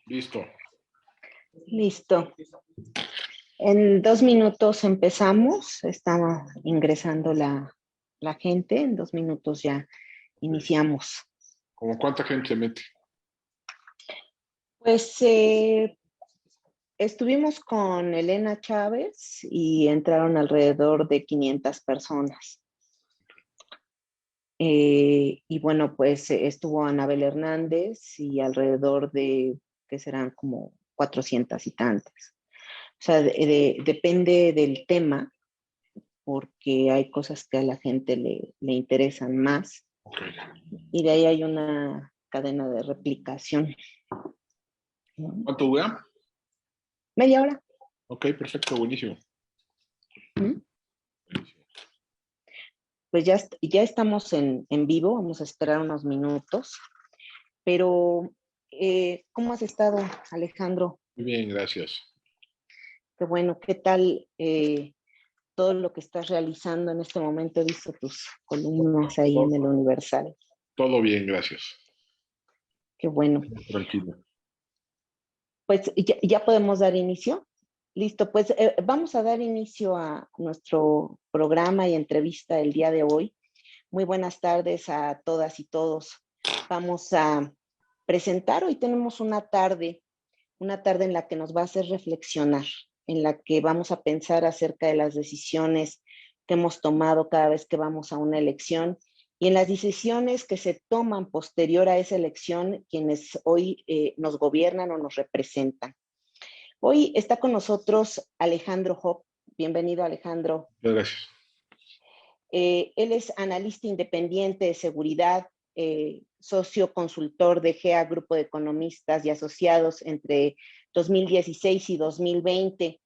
Listo. Listo. En 2 minutos empezamos. Está ingresando la gente. En 2 minutos ya iniciamos. ¿Cómo cuánta gente se mete? Pues estuvimos con Elena Chávez y entraron alrededor de 500 personas. Y bueno, pues estuvo Anabel Hernández y alrededor de, que serán como 400 y tantas. O sea, depende del tema, porque hay cosas que a la gente le interesan más. Okay. Y de ahí hay una cadena de replicación. ¿Cuánto dura? Media hora. Ok, perfecto, buenísimo. ¿Mm? Pues ya estamos en vivo, vamos a esperar unos minutos. Pero, ¿cómo has estado, Alejandro? Muy bien, gracias. Qué bueno, ¿qué tal todo lo que estás realizando en este momento? He visto tus columnas ahí en el Universal. Todo bien, gracias. Qué bueno. Tranquilo. Pues ya podemos dar inicio. Listo, pues vamos a dar inicio a nuestro programa y entrevista el día de hoy. Muy buenas tardes a todas y todos. Vamos a presentar, hoy tenemos una tarde en la que nos va a hacer reflexionar, en la que vamos a pensar acerca de las decisiones que hemos tomado cada vez que vamos a una elección y en las decisiones que se toman posterior a esa elección quienes hoy nos gobiernan o nos representan. Hoy está con nosotros Alejandro Hop. Bienvenido, Alejandro. Gracias. Él es analista independiente de seguridad, socio consultor de GEA, Grupo de Economistas y Asociados entre 2016 y 2020.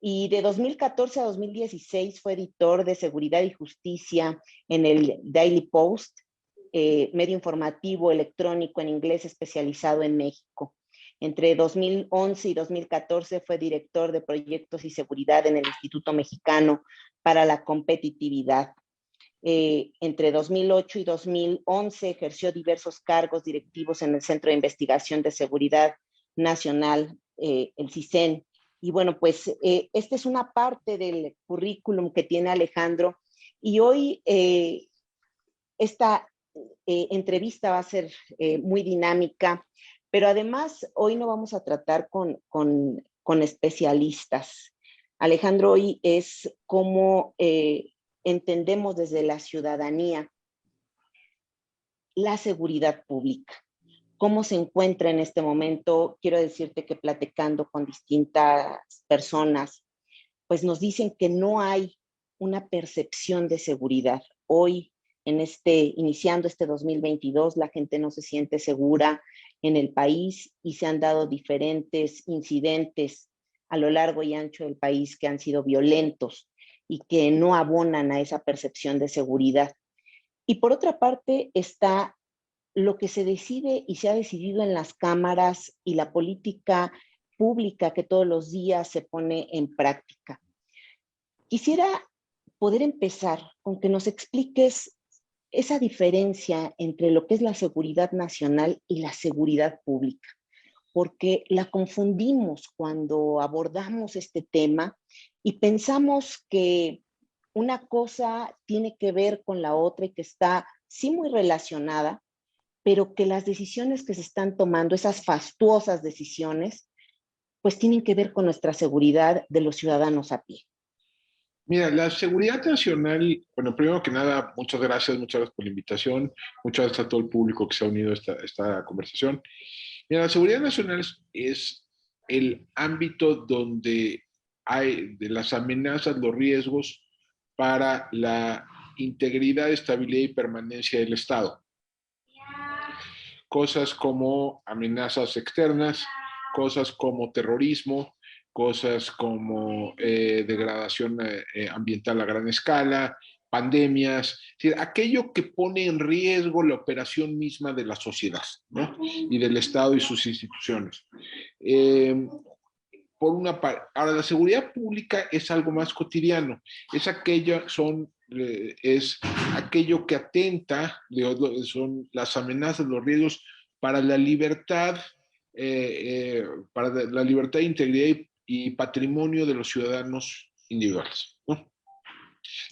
Y de 2014 a 2016 fue editor de Seguridad y Justicia en el Daily Post, medio informativo electrónico en inglés especializado en México. Entre 2011 y 2014 fue director de Proyectos y Seguridad en el Instituto Mexicano para la Competitividad. Entre 2008 y 2011 ejerció diversos cargos directivos en el Centro de Investigación de Seguridad Nacional, el CISEN. Y bueno, pues esta es una parte del currículum que tiene Alejandro. Y hoy esta entrevista va a ser muy dinámica, pero además hoy no vamos a tratar con especialistas. Alejandro, hoy es cómo entendemos desde la ciudadanía la seguridad pública. ¿Cómo se encuentra en este momento? Quiero decirte que platicando con distintas personas, pues nos dicen que no hay una percepción de seguridad. Hoy, iniciando este 2022, la gente no se siente segura en el país y se han dado diferentes incidentes a lo largo y ancho del país que han sido violentos y que no abonan a esa percepción de seguridad. Y por otra parte está lo que se decide y se ha decidido en las cámaras y la política pública que todos los días se pone en práctica. Quisiera poder empezar con que nos expliques esa diferencia entre lo que es la seguridad nacional y la seguridad pública, porque la confundimos cuando abordamos este tema y pensamos que una cosa tiene que ver con la otra y que está sí muy relacionada, pero que las decisiones que se están tomando, esas fastuosas decisiones, pues tienen que ver con nuestra seguridad de los ciudadanos a pie. Mira, la seguridad nacional, bueno, primero que nada, muchas gracias por la invitación, muchas gracias a todo el público que se ha unido a esta conversación. Mira, la seguridad nacional es el ámbito donde hay de las amenazas, los riesgos para la integridad, estabilidad y permanencia del Estado. Cosas como amenazas externas, cosas como terrorismo, cosas como degradación ambiental a gran escala, pandemias, es decir, aquello que pone en riesgo la operación misma de la sociedad, ¿no? Y del Estado y sus instituciones. Por una parte, ahora la seguridad pública es algo más cotidiano, es aquello que atenta, son las amenazas, los riesgos para la libertad para la libertad, integridad y patrimonio de los ciudadanos individuales, ¿no?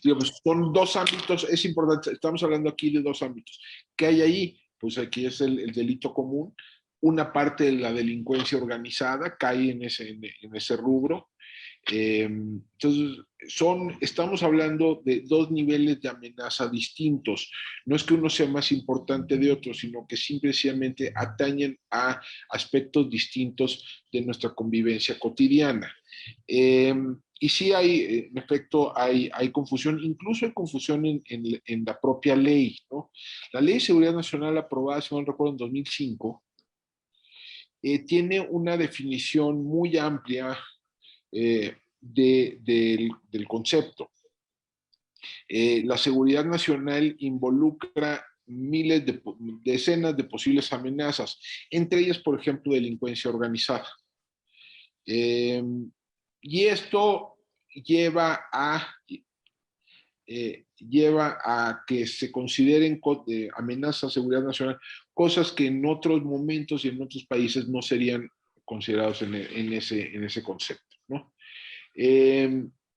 Digo, pues son dos ámbitos, es importante, estamos hablando aquí de dos ámbitos. ¿Qué hay ahí? Pues aquí es el delito común. Una parte de la delincuencia organizada cae en ese rubro. Entonces, estamos hablando de dos niveles de amenaza distintos. No es que uno sea más importante de otro, sino que simplemente atañen a aspectos distintos de nuestra convivencia cotidiana. Y sí hay, en efecto, hay confusión, incluso hay confusión en la propia ley, ¿no? La Ley de Seguridad Nacional aprobada, si no recuerdo, en 2005, tiene una definición muy amplia del concepto. La seguridad nacional involucra decenas de posibles amenazas, entre ellas, por ejemplo, delincuencia organizada. Y esto lleva a que se consideren amenazas a seguridad nacional cosas que en otros momentos y en otros países no serían considerados en ese concepto, ¿no?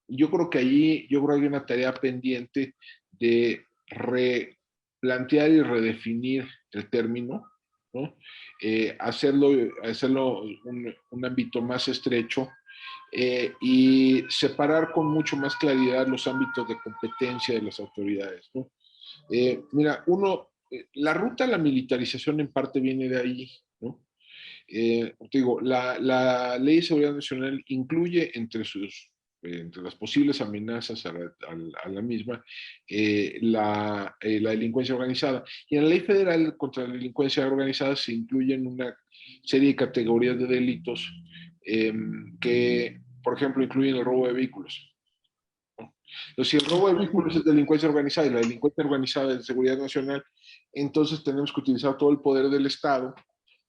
Yo creo que hay una tarea pendiente de replantear y redefinir el término, ¿no? Hacerlo un ámbito más estrecho, y separar con mucho más claridad los ámbitos de competencia de las autoridades, ¿no? Mira, la ruta a la militarización en parte viene de ahí, ¿no? Digo, la Ley de Seguridad Nacional incluye entre las posibles amenazas a la misma, la delincuencia organizada. Y en la Ley Federal contra la Delincuencia Organizada se incluyen una serie de categorías de delitos que, por ejemplo, incluyen el robo de vehículos, ¿no? Entonces, si el robo de vehículos es delincuencia organizada y la delincuencia organizada es seguridad nacional, entonces tenemos que utilizar todo el poder del Estado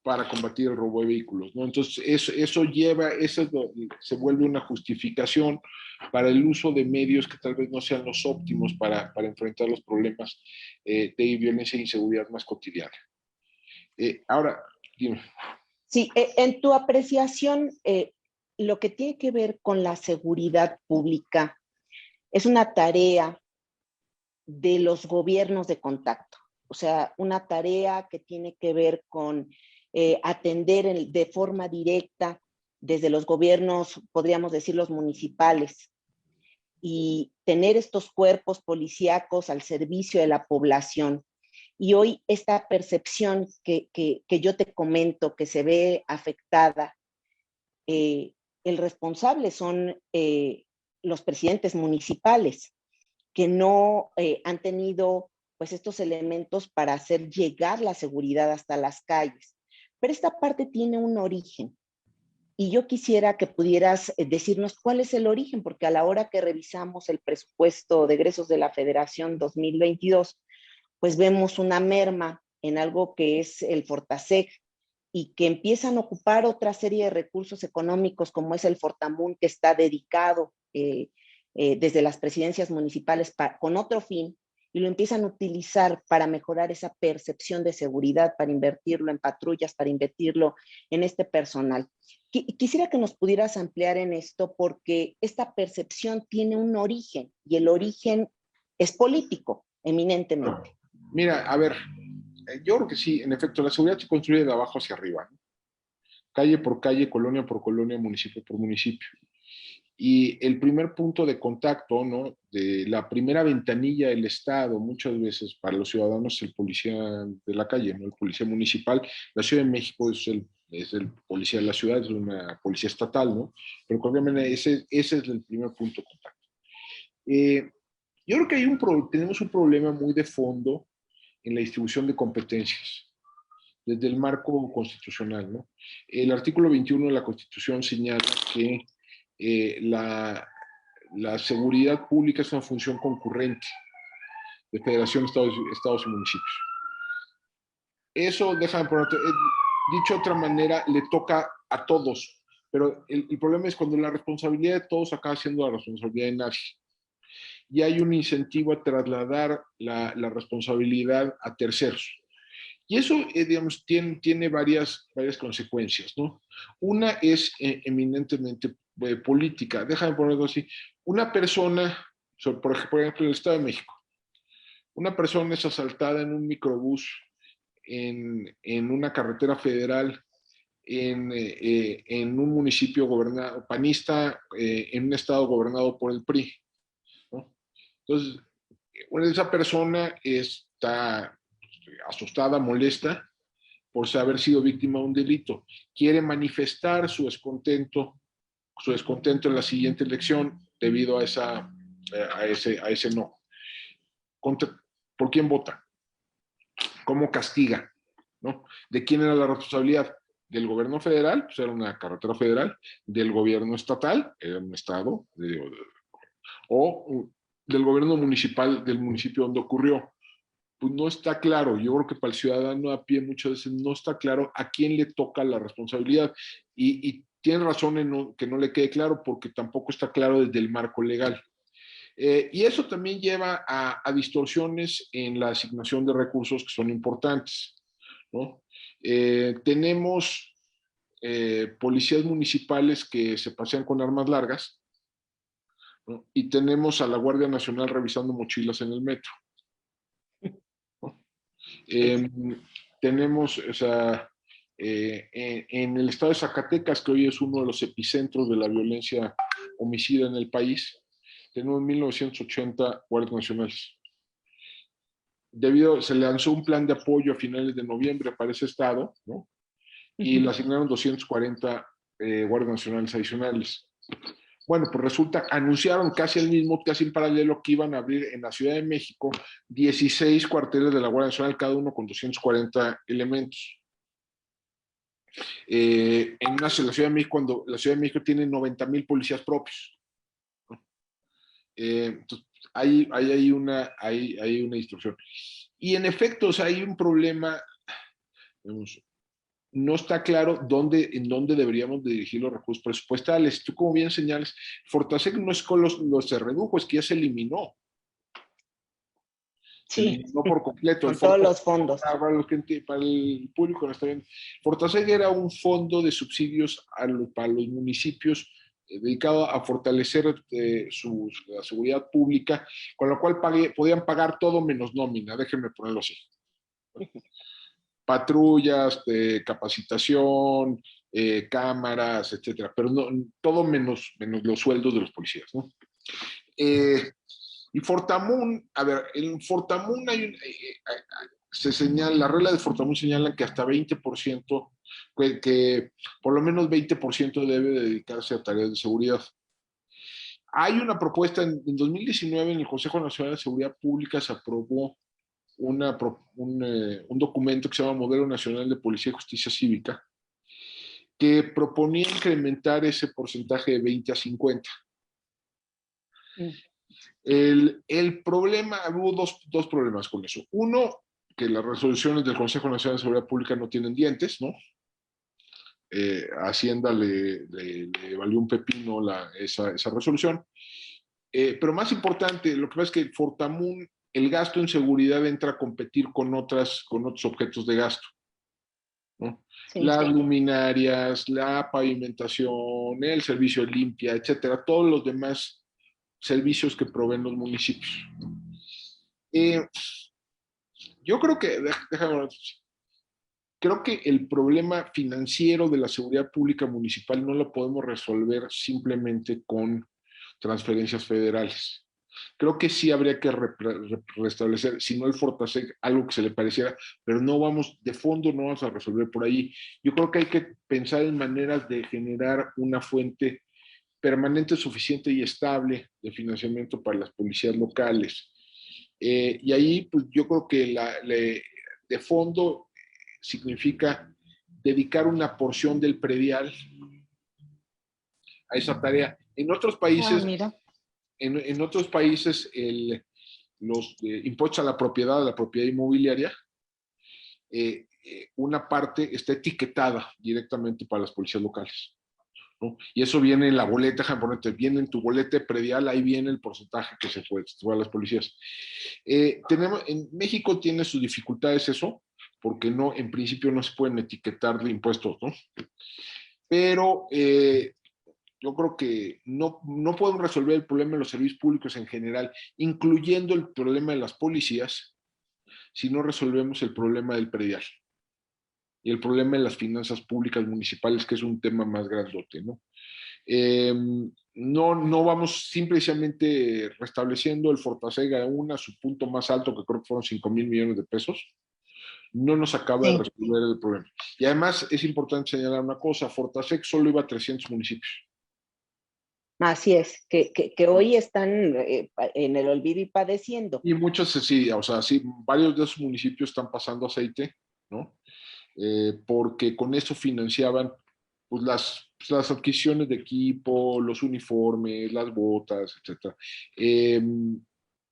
para combatir el robo de vehículos, ¿no? Entonces, se vuelve una justificación para el uso de medios que tal vez no sean los óptimos para enfrentar los problemas de violencia e inseguridad más cotidiana. Ahora, dime. Sí, en tu apreciación, lo que tiene que ver con la seguridad pública es una tarea de los gobiernos de contacto, o sea, una tarea que tiene que ver con atender de forma directa desde los gobiernos, podríamos decir los municipales, y tener estos cuerpos policíacos al servicio de la población. Y hoy esta percepción que yo te comento, que se ve afectada, el responsable son los presidentes municipales, que no han tenido pues estos elementos para hacer llegar la seguridad hasta las calles. Pero esta parte tiene un origen. Y yo quisiera que pudieras decirnos cuál es el origen, porque a la hora que revisamos el presupuesto de egresos de la Federación 2022, pues vemos una merma en algo que es el Fortaseg y que empiezan a ocupar otra serie de recursos económicos como es el Fortamun, que está dedicado desde las presidencias municipales con otro fin, y lo empiezan a utilizar para mejorar esa percepción de seguridad, para invertirlo en patrullas, para invertirlo en este personal. Quisiera que nos pudieras ampliar en esto, porque esta percepción tiene un origen y el origen es político, eminentemente. Mira, a ver, yo creo que sí, en efecto, la seguridad se construye de abajo hacia arriba, ¿no? Calle por calle, colonia por colonia, municipio por municipio. Y el primer punto de contacto, ¿no? De la primera ventanilla del Estado, muchas veces para los ciudadanos, es el policía de la calle, ¿no? El policía municipal. La Ciudad de México es el policía de la ciudad, es una policía estatal, ¿no? Pero obviamente ese es el primer punto de contacto. Yo creo que tenemos un problema muy de fondo en la distribución de competencias desde el marco constitucional, ¿no? El artículo 21 de la Constitución señala que la seguridad pública es una función concurrente de federación, estados y municipios. Eso, déjame poner, dicho de otra manera, le toca a todos, pero el problema es cuando la responsabilidad de todos acaba siendo la responsabilidad de nadie. Y hay un incentivo a trasladar la responsabilidad a terceros. Y eso, digamos, tiene varias consecuencias, ¿no? Una es eminentemente política. Déjame ponerlo así. Una persona, por ejemplo, en el Estado de México, una persona es asaltada en un microbús en una carretera federal en un municipio gobernado, panista, en un estado gobernado por el PRI, ¿no? Entonces, bueno, esa persona está asustada, molesta por haber sido víctima de un delito. Quiere manifestar su descontento en la siguiente elección debido a ese no. ¿Por quién vota? ¿Cómo castiga? ¿No? ¿De quién era la responsabilidad? Del gobierno federal, pues era una carretera federal, del gobierno estatal, era un estado, o del gobierno municipal del municipio donde ocurrió. Pues no está claro. Yo creo que para el ciudadano a pie muchas veces no está claro a quién le toca la responsabilidad. Y tiene razón en que no le quede claro porque tampoco está claro desde el marco legal. Y eso también lleva a distorsiones en la asignación de recursos que son importantes, ¿no? Tenemos policías municipales que se pasean con armas largas, ¿no? Y tenemos a la Guardia Nacional revisando mochilas en el metro, ¿no? Tenemos, o sea, en el estado de Zacatecas, que hoy es uno de los epicentros de la violencia homicida en el país, tenemos 1980 guardias nacionales. Se lanzó un plan de apoyo a finales de noviembre para ese estado, ¿no? Y le asignaron 240 guardias nacionales adicionales. Bueno, pues resulta, anunciaron casi en paralelo, que iban a abrir en la Ciudad de México 16 cuarteles de la Guardia Nacional, cada uno con 240 elementos. En la Ciudad de México, cuando la Ciudad de México tiene 90,000 policías propios. Entonces, hay una distorsión. Y en efecto, o sea, hay un problema, digamos, no está claro en dónde deberíamos dirigir los recursos presupuestales. Tú, como bien señalas, Fortasec no es con los se redujo, es que ya se eliminó. Se Sí, eliminó por completo. con todos los fondos. Para el público no está bien. Fortasec era un fondo de subsidios para los municipios dedicado a fortalecer la seguridad pública, con lo cual podían pagar todo menos nómina, déjenme ponerlo así. Patrullas, capacitación, cámaras, etcétera, pero no, todo menos los sueldos de los policías, ¿no? Y Fortamun, a ver, en Fortamun se señala, la regla de Fortamun señala que hasta 20%, que por lo menos 20% debe dedicarse a tareas de seguridad. Hay una propuesta, en 2019 en el Consejo Nacional de Seguridad Pública se aprobó un documento que se llama Modelo Nacional de Policía y Justicia Cívica, que proponía incrementar ese porcentaje de 20 a 50. El problema, hubo dos problemas con eso. Uno, que las resoluciones del Consejo Nacional de Seguridad Pública no tienen dientes, ¿no? Hacienda le valió un pepino esa resolución. Pero más importante, lo que pasa es que Fortamun, el gasto en seguridad entra a competir con otros objetos de gasto, ¿no? Sí, las luminarias, la pavimentación, el servicio de limpia, etcétera, todos los demás servicios que proveen los municipios. Yo creo que, creo que el problema financiero de la seguridad pública municipal no lo podemos resolver simplemente con transferencias federales. Creo que sí habría que restablecer, si no el Fortasec, algo que se le pareciera, pero de fondo no vamos a resolver por ahí. Yo creo que hay que pensar en maneras de generar una fuente permanente, suficiente y estable de financiamiento para las policías locales. Y ahí, pues yo creo que de fondo significa dedicar una porción del predial a esa tarea. En otros países, en otros países los impuestos a la propiedad inmobiliaria, una parte está etiquetada directamente para las policías locales, ¿no? Y eso viene en la boleta, viene en tu boleta predial, ahí viene el porcentaje que se fue a las policías. En México tiene sus dificultades eso, porque no, en principio no se pueden etiquetar de impuestos, ¿no? Pero yo creo que no podemos resolver el problema de los servicios públicos en general, incluyendo el problema de las policías, si no resolvemos el problema del predial y el problema de las finanzas públicas municipales, que es un tema más grandote, ¿no? Eh, no vamos simplemente restableciendo el Fortasega a su punto más alto, que creo que fueron 5,000 millones de pesos, no nos acaba de Sí, resolver el problema. Y además es importante señalar una cosa, Fortaseg solo iba a 300 municipios. así es, que hoy están en el olvido y padeciendo. Y muchos, sí, o sea, sí, varios de esos municipios están pasando aceite, ¿no? Porque con eso financiaban pues, las adquisiciones de equipo, los uniformes, las botas, etc. Eh,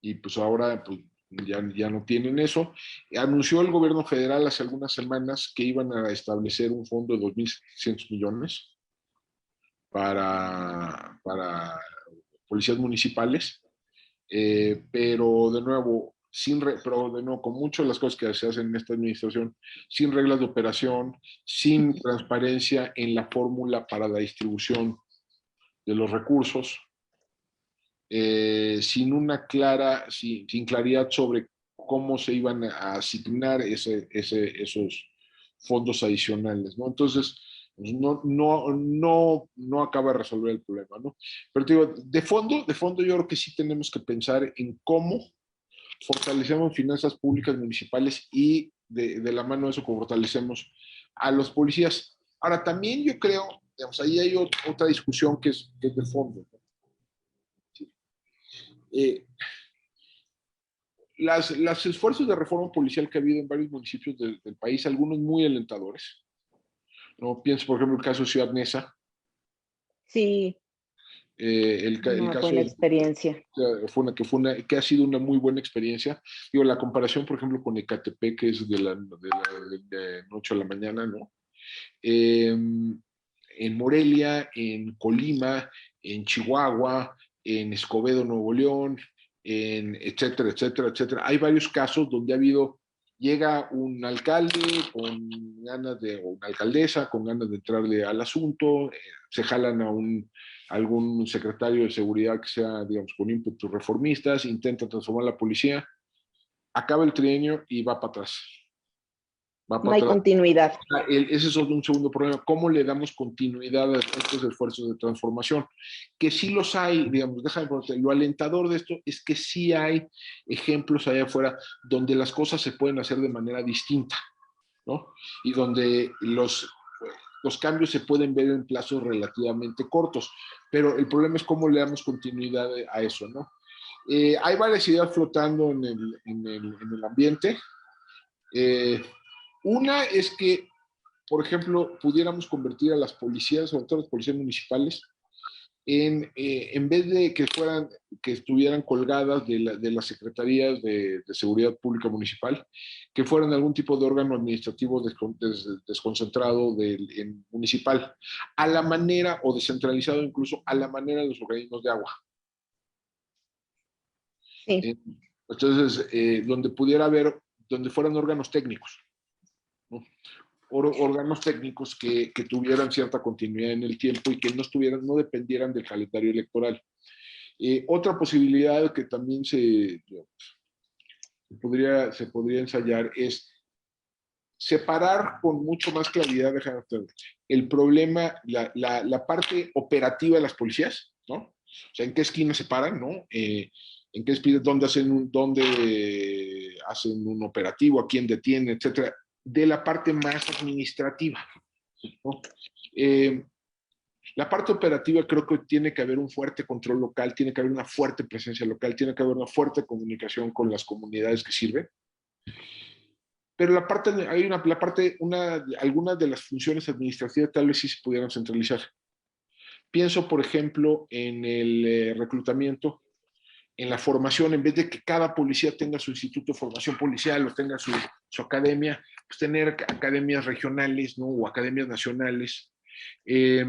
y pues ahora pues, ya no tienen eso. Anunció el gobierno federal hace algunas semanas que iban a establecer un fondo de 2,600 millones para policías municipales, pero de nuevo, pero de nuevo, con muchas de las cosas que se hacen en esta administración, sin reglas de operación, sin transparencia en la fórmula para la distribución de los recursos, sin claridad sobre cómo se iban a asignar esos fondos adicionales, ¿no? Entonces, pues, no acaba de resolver el problema, ¿no? Pero te digo, de fondo yo creo que sí tenemos que pensar en cómo fortalecemos finanzas públicas municipales y de la mano de eso fortalecemos a los policías. Ahora, también yo creo, digamos, ahí hay otra discusión que es de fondo, ¿no? Eh, los esfuerzos de reforma policial que ha habido en varios municipios del país, algunos muy alentadores, ¿no? Pienso, por ejemplo, el caso de Ciudad Neza, Sí, el una caso buena experiencia. que ha sido una muy buena experiencia. Digo, la comparación, por ejemplo, con Ecatepec, que es de noche a la mañana, ¿no? En Morelia, en Colima, en Chihuahua, en Escobedo, Nuevo León, etcétera, etcétera, etcétera. Hay varios casos donde llega un alcalde con ganas o una alcaldesa con ganas de entrarle al asunto, se jalan algún secretario de seguridad que sea, digamos, con ímpetus reformistas, intenta transformar la policía, acaba el trienio y va para atrás. Va No para hay atrás. continuidad. Ese es un segundo problema. ¿Cómo le damos continuidad a estos esfuerzos de transformación? Que sí los hay, digamos, déjame ponerte, lo alentador de esto es que sí hay ejemplos allá afuera donde las cosas se pueden hacer de manera distinta, ¿no? Y donde los cambios se pueden ver en plazos relativamente cortos. Pero el problema es cómo le damos continuidad a eso, ¿no? Hay varias ideas flotando en el ambiente. Eh, una es que, por ejemplo, pudiéramos convertir a las policías, sobre todo las policías municipales, en vez de que estuvieran colgadas de las secretarías de seguridad pública municipal, que fueran algún tipo de órgano administrativo desconcentrado municipal, a la manera, o descentralizado incluso, a la manera de los organismos de agua. Sí, Eh, entonces, donde fueran órganos técnicos, ¿no? Órganos técnicos que tuvieran cierta continuidad en el tiempo y que no dependieran del calendario electoral. Otra posibilidad que también se podría ensayar es separar con mucho más claridad el problema, la parte operativa de las policías, ¿no? O sea, en qué esquina se paran, ¿no? En qué esquina, dónde hacen un operativo, a quién detienen, etcétera, de la parte más administrativa, ¿no? Eh, la parte operativa creo que tiene que haber un fuerte control local, tiene que haber una fuerte presencia local, tiene que haber una fuerte comunicación con las comunidades que sirven. Pero algunas de las funciones administrativas tal vez sí se pudieran centralizar. Pienso, por ejemplo, en el reclutamiento, en la formación, en vez de que cada policía tenga su instituto de formación policial o tenga su academia, pues tener academias regionales, ¿no? O academias nacionales. Eh,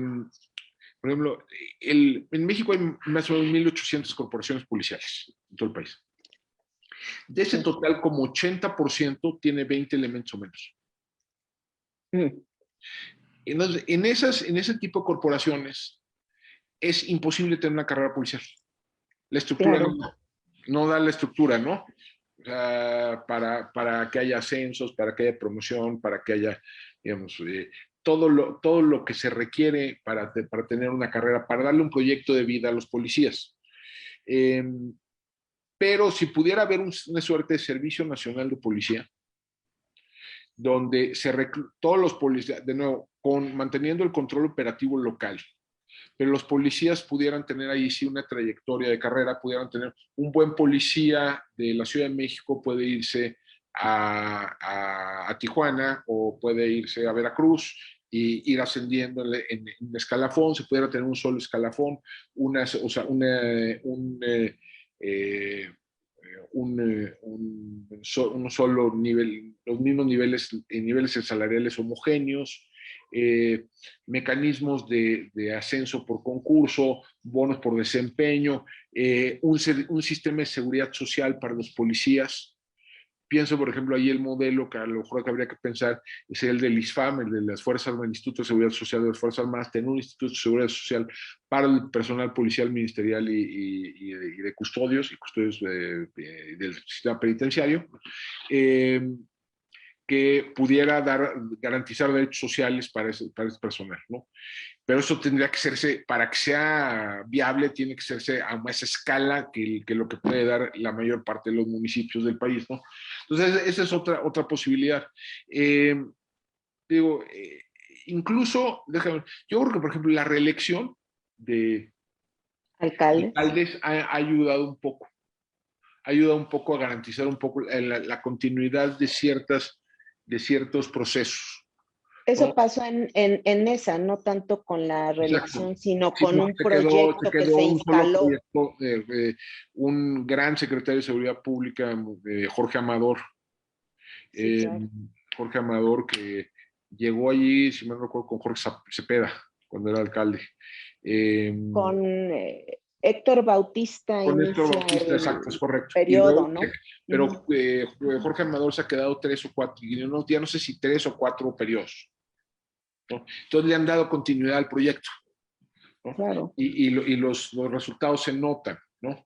por ejemplo, en México hay más o menos 1,800 corporaciones policiales en todo el país. De ese Sí. total, como 80% tiene 20 elementos o menos. Mm. Entonces, en ese tipo de corporaciones es imposible tener una carrera policial. La estructura Claro. no da la estructura, ¿no? O sea, para que haya ascensos, para que haya promoción, para que haya, digamos, todo lo que se requiere para tener una carrera, para darle un proyecto de vida a los policías. Eh, pero si pudiera haber una suerte de Servicio Nacional de Policía, donde todos los policías, de nuevo, manteniendo el control operativo local, pero los policías pudieran tener ahí sí una trayectoria de carrera, pudieran tener un buen policía de la Ciudad de México, puede irse a Tijuana o puede irse a Veracruz y ir ascendiendo en escalafón, se pudiera tener un solo escalafón, o sea, un solo nivel, los mismos niveles salariales homogéneos, mecanismos de ascenso por concurso, bonos por desempeño, un sistema de seguridad social para los policías. Pienso, por ejemplo, ahí el modelo que a lo mejor que habría que pensar es el del ISFAM, el de las Fuerzas Armadas, el Instituto de Seguridad Social de las Fuerzas Armadas, tener un Instituto de Seguridad Social para el personal policial, ministerial y de custodios del sistema penitenciario. Que pudiera garantizar derechos sociales para ese personal, ¿no? Pero eso tendría que hacerse, para que sea viable, tiene que hacerse a más escala que lo que puede dar la mayor parte de los municipios del país, ¿no? Entonces, esa es otra posibilidad. Digo, incluso, déjame, yo creo que, por ejemplo, la reelección de Alcaldes. alcaldes ha ayudado un poco a garantizar un poco la continuidad de ciertos procesos, Eso ¿no? pasó en esa, no tanto con la Exacto. reelección, sino Sí, con no, un se proyecto que quedó se un solo instaló. proyecto, un gran secretario de Seguridad Pública, Jorge Amador, Sí, eh, claro. Jorge Amador, que llegó allí, si me recuerdo, con Jorge Cepeda, cuando era alcalde. Eh, Con Héctor Bautista con Néstor inicia Bautista, exacto, es el correcto. Y periodo, luego, ¿no? pero Ujú. Jorge Amador se ha quedado 3 o 4, y ya no sé si 3 o 4 periodos, ¿no? Entonces le han dado continuidad al proyecto, ¿no? Claro. Y los resultados se notan, ¿no?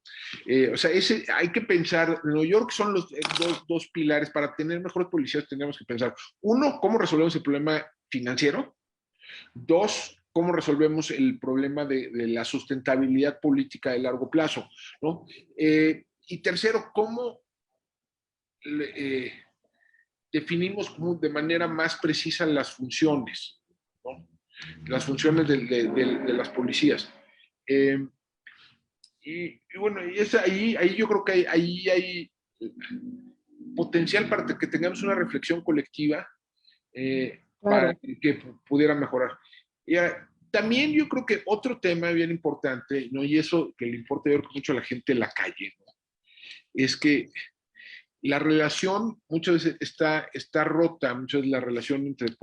O sea, hay que pensar, en Nueva York son los dos pilares. Para tener mejores policías tenemos que pensar, uno, cómo resolvemos el problema financiero; dos, cómo resolvemos el problema de la sustentabilidad política de largo plazo, ¿no? Y tercero, cómo eh, definimos de manera más precisa las funciones, ¿no? Las funciones de las policías. Eh, y bueno, ahí yo creo que ahí hay potencial para que tengamos una reflexión colectiva, para Claro. que pudiera mejorar. Y, también yo creo que otro tema bien importante, ¿no? Y eso que le importa yo creo mucho a la gente en la calle, ¿no? Es que la relación muchas veces está rota, muchas veces la relación entre la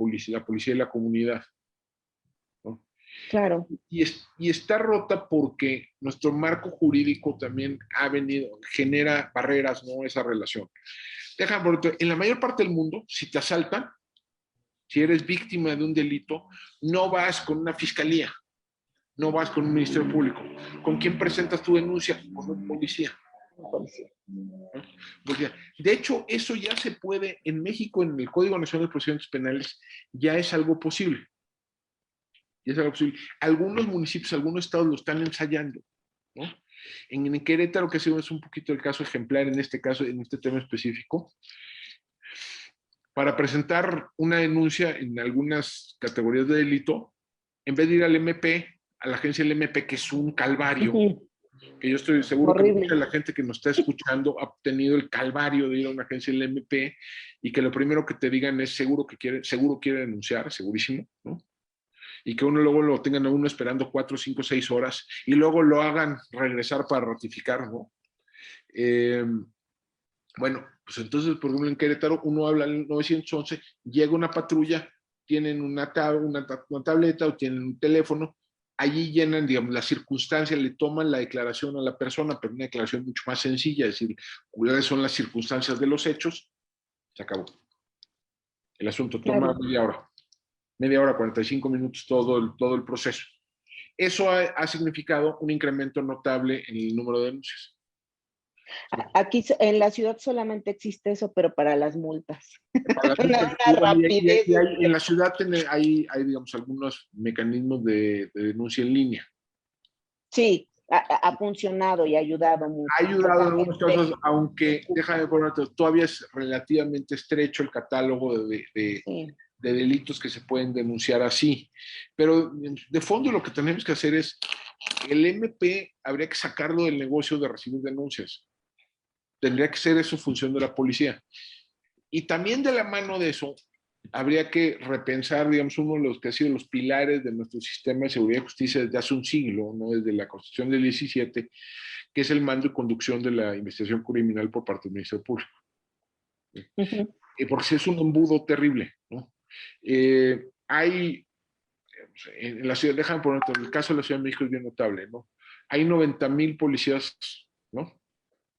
policía y la comunidad, ¿no? Claro. Y está rota porque nuestro marco jurídico también genera barreras, ¿no? Esa relación. En la mayor parte del mundo, si te asaltan, si eres víctima de un delito, no vas con una fiscalía, no vas con un ministerio público. ¿Con quién presentas tu denuncia? Con un policía. Policía. De hecho, eso ya se puede en México, en el Código Nacional de Procedimientos Penales, ya es algo posible. Ya es algo posible. Algunos municipios, algunos estados lo están ensayando, ¿no? En Querétaro, que es un poquito el caso ejemplar en este caso, en este tema específico, para presentar una denuncia en algunas categorías de delito, en vez de ir al MP, a la agencia del MP, que es un calvario, Ujú. que yo estoy seguro que mucha Horrible. de la gente que nos está escuchando ha tenido el calvario de ir a una agencia del MP y que lo primero que te digan es seguro quiere denunciar, segurísimo, ¿no? Y que uno luego lo tengan a uno esperando 4, 5, 6 horas y luego lo hagan regresar para ratificar, ¿no? Eh, bueno, pues entonces, por ejemplo, en Querétaro uno habla al 911, llega una patrulla, tienen una tableta o tienen un teléfono, allí llenan, digamos, las circunstancias, le toman la declaración a la persona, pero una declaración mucho más sencilla, es decir, cuáles son las circunstancias de los hechos, se acabó. El asunto toma Claro. media hora, 45 minutos todo el proceso. Eso ha significado un incremento notable en el número de denuncias. Aquí en la ciudad solamente existe eso, pero para las multas. Para Una y rapidez. en la ciudad hay, digamos, algunos mecanismos de denuncia en línea. Sí, ha funcionado y ha ayudado Ha mucho. ayudado en algunos casos, aunque, déjame ponerte, todavía es relativamente estrecho el catálogo Sí. de delitos que se pueden denunciar así. Pero de fondo lo que tenemos que hacer es, el MP habría que sacarlo del negocio de recibir denuncias. Tendría que ser eso función de la policía. Y también de la mano de eso, habría que repensar, digamos, uno de los que ha sido los pilares de nuestro sistema de seguridad y justicia desde hace un siglo, ¿no? Desde la Constitución del 17, que es el mando y conducción de la investigación criminal por parte del Ministerio Público. Ujú. Porque es un embudo terrible, ¿no? Hay, en la ciudad, déjame poner, en el caso de la Ciudad de México es bien notable, ¿no? Hay 90,000 policías, ¿no?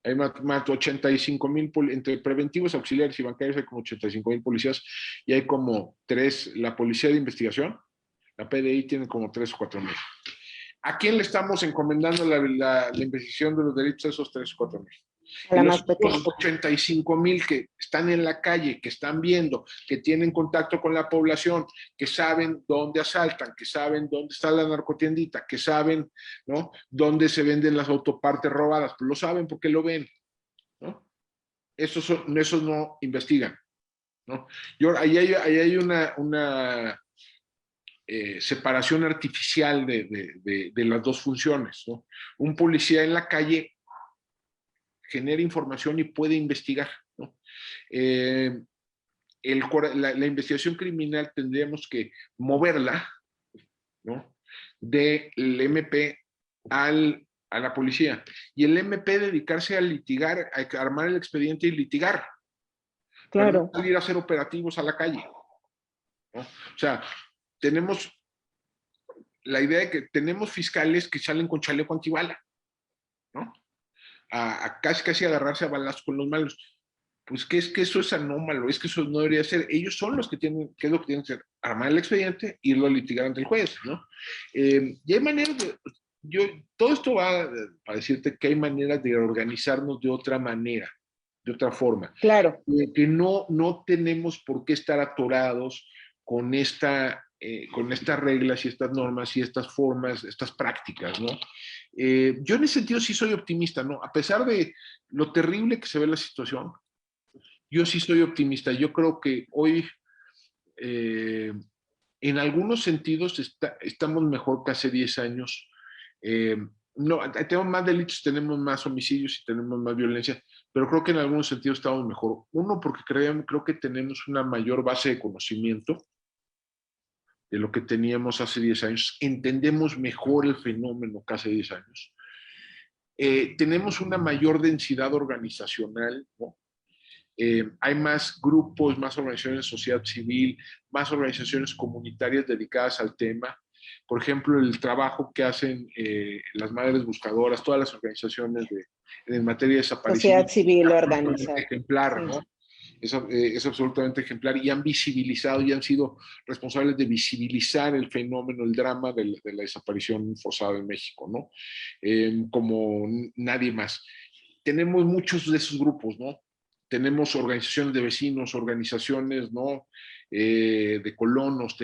Hay más 85,000, entre preventivos, auxiliares y bancarios hay como 85,000 policías y hay como la policía de investigación, la PDI tiene como 3 o 4 mil. ¿A quién le estamos encomendando la investigación de los delitos de esos 3 o 4 mil? A Y la los más pequeña. 85,000 que están en la calle, que están viendo, que tienen contacto con la población, que saben dónde asaltan, que saben dónde está la narcotiendita, que saben, ¿no?, dónde se venden las autopartes robadas, pues lo saben porque lo ven, ¿no? Esos no investigan, ¿no? Ahí hay una separación artificial de las dos funciones, ¿no? Un policía en la calle genera información y puede investigar, ¿no? Eh, la investigación criminal tendríamos que moverla, ¿no?, del MP a la policía. Y el MP dedicarse a litigar, a armar el expediente y litigar, para no Claro. salir a hacer operativos a la calle, ¿no? O sea, tenemos la idea de que tenemos fiscales que salen con chaleco antibala, ¿no? A casi agarrarse a balazos con los malos. Pues que es que eso es anómalo, es que eso no debería ser. Ellos son los que tienen, ¿qué es lo que tienen que hacer? Armar el expediente, irlo a litigar ante el juez, ¿no? Y hay maneras todo esto va a decirte que hay maneras de organizarnos de otra manera, de otra forma. Claro. Que no tenemos por qué estar atorados con con estas reglas y estas normas y estas formas, estas prácticas, ¿no? Yo en ese sentido sí soy optimista, ¿no? A pesar de lo terrible que se ve la situación, yo sí soy optimista. Yo creo que hoy, en algunos sentidos, estamos mejor que hace 10 años. Eh, no, tenemos más delitos, tenemos más homicidios y tenemos más violencia, pero creo que en algunos sentidos estamos mejor. Uno, porque creo que tenemos una mayor base de conocimiento de lo que teníamos hace 10 años. Entendemos mejor el fenómeno que hace 10 años. Tenemos una mayor densidad organizacional, ¿no? Hay más grupos, más organizaciones de sociedad civil, más organizaciones comunitarias dedicadas al tema. Por ejemplo, el trabajo que hacen las madres buscadoras, todas las organizaciones en materia de Sociedad desaparición, civil es absolutamente organizada. ejemplar, Sí. ¿no? Es absolutamente ejemplar y han visibilizado y han sido responsables de visibilizar el fenómeno, el drama de la desaparición forzada en México, ¿no? Como nadie más. Tenemos muchos de esos grupos, ¿no? Tenemos organizaciones de vecinos, organizaciones, ¿no?, de colonos,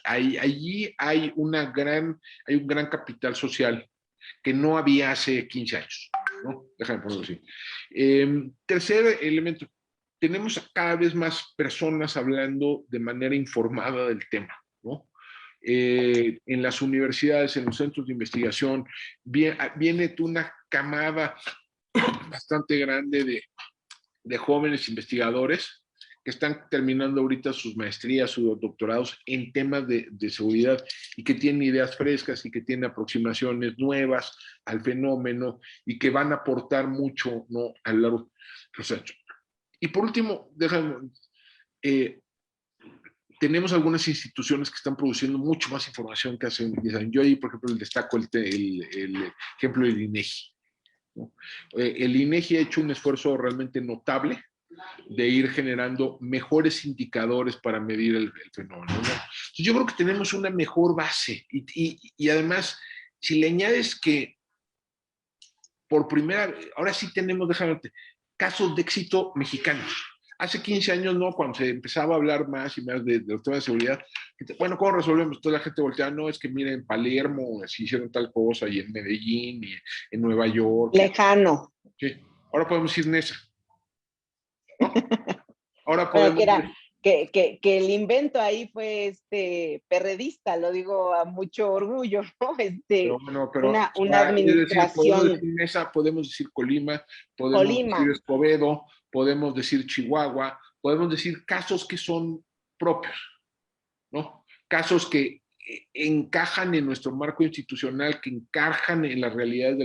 allí hay un gran capital social que no había hace 15 años, ¿no? Déjame ponerlo así. Tercer elemento, tenemos cada vez más personas hablando de manera informada del tema, ¿no? En las universidades, en los centros de investigación, viene una camada bastante grande de jóvenes investigadores que están terminando ahorita sus maestrías, sus doctorados en temas de seguridad y que tienen ideas frescas y que tienen aproximaciones nuevas al fenómeno y que van a aportar mucho, ¿no?, a lo largo de los hechos. Y por último, déjame, tenemos algunas instituciones que están produciendo mucho más información que hace 10 años. Yo ahí, por ejemplo, destaco el ejemplo del INEGI, ¿no? El INEGI ha hecho un esfuerzo realmente notable de ir generando mejores indicadores para medir el fenómeno, ¿no? Entonces, yo creo que tenemos una mejor base y además, si le añades que por primera vez, ahora sí tenemos, déjame, casos de éxito mexicanos. Hace 15 años, ¿no? Cuando se empezaba a hablar más y más de los temas de seguridad, bueno, ¿cómo resolvemos? Toda la gente voltea, no, es que miren, en Palermo, así hicieron tal cosa, y en Medellín, y en Nueva York. Lejano. Sí. Ahora podemos ir Nesa, ¿no? Ahora Bueno, podemos... que el invento ahí fue perredista, lo digo a mucho orgullo, ¿no? Una es decir, podemos administración. decir Mesa, podemos decir Colima, podemos decir Colima. Escobedo, podemos decir Chihuahua, podemos decir casos que son propios, ¿no? Casos que encajan en nuestro marco institucional, que encajan en las realidades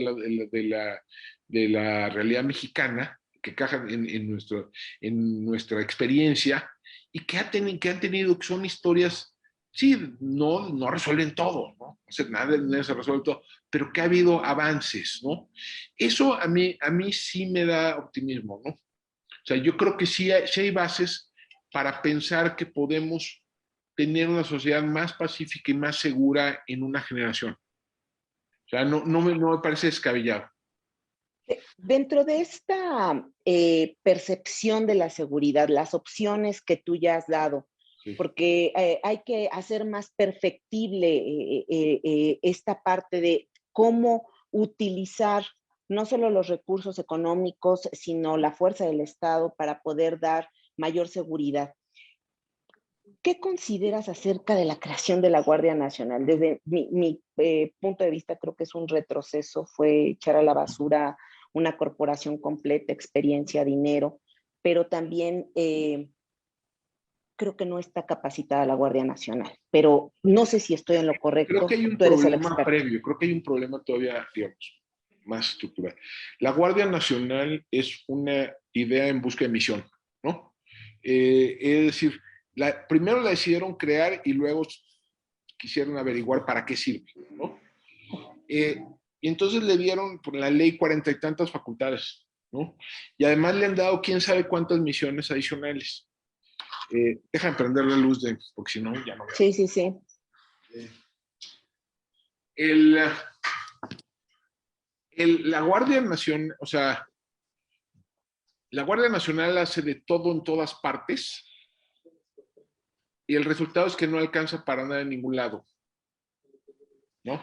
de la realidad mexicana, que encajan en nuestra experiencia y que han tenido, que son historias, sí, no resuelven todo, ¿no? O sea, nada se resuelve todo, pero que ha habido avances, ¿no? Eso a mí sí me da optimismo, ¿no? O sea, yo creo que sí hay bases para pensar que podemos tener una sociedad más pacífica y más segura en una generación. O sea, no me parece descabellado. Dentro de esta percepción de la seguridad, las opciones que tú ya has dado, Sí. porque hay que hacer más perfectible esta parte de cómo utilizar no solo los recursos económicos, sino la fuerza del Estado para poder dar mayor seguridad. ¿Qué consideras acerca de la creación de la Guardia Nacional? Desde mi punto de vista, creo que es un retroceso, fue echar a la basura una corporación completa, experiencia, dinero, pero también creo que no está capacitada la Guardia Nacional. Pero no sé si estoy en lo Creo que correcto, hay un tú eres el problema experto. previo, creo que hay un problema todavía, digamos, más estructural. La Guardia Nacional es una idea en busca de misión, ¿no? Es decir, primero la decidieron crear y luego quisieron averiguar para qué sirve, ¿no? Y entonces le dieron por la ley 40 y tantas facultades, ¿no? Y además le han dado quién sabe cuántas misiones adicionales. Deja prender la luz, porque si no, ya no veo. Sí, sí, sí. El, la Guardia Nacional, o sea, la Guardia Nacional hace de todo en todas partes y el resultado es que no alcanza para nada en ningún lado, ¿no?